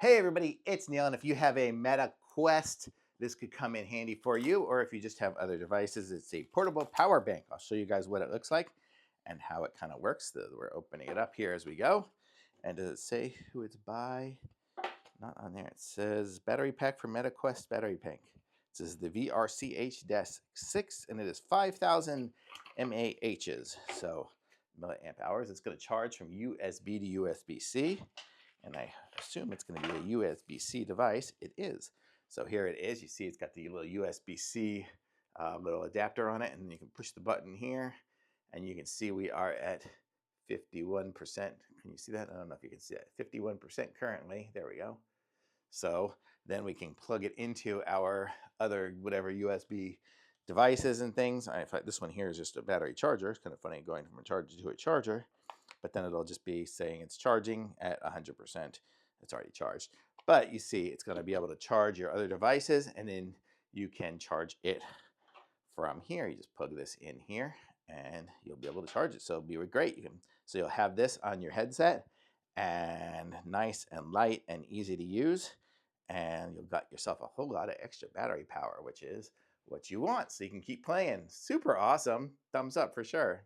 Hey everybody, it's Neil, and if you have a Meta Quest, this could come in handy for you, or if you just have other devices, it's a portable power bank. I'll show you guys what it looks like and how it kind of works. We're opening it up here as we go. And does it say who it's by? Not on there. It says battery pack for Meta Quest battery pack. It says the VRCH-6, and it is 5,000 mAhs, so milliamp hours. It's going to charge from USB to USB-C. And I assume it's going to be a USB-C device. It is. So here it is. You see it's got the little USB-C little adapter on it, and you can push the button here, and you can see we are at 51%. Can you see that? I don't know if you can see that. 51% currently. There we go. So then we can plug it into our other whatever USB devices and things. This one here is just a battery charger. It's kind of funny going from a charger to a charger, but then it'll just be saying it's charging at 100%. It's already charged. But you see, it's going to be able to charge your other devices, and then you can charge it from here. You just plug this in here, and you'll be able to charge it. So it'll be great. So you'll have this on your headset, and nice and light and easy to use, and you've got yourself a whole lot of extra battery power, which is what you want. So you can keep playing. Super awesome. Thumbs up for sure.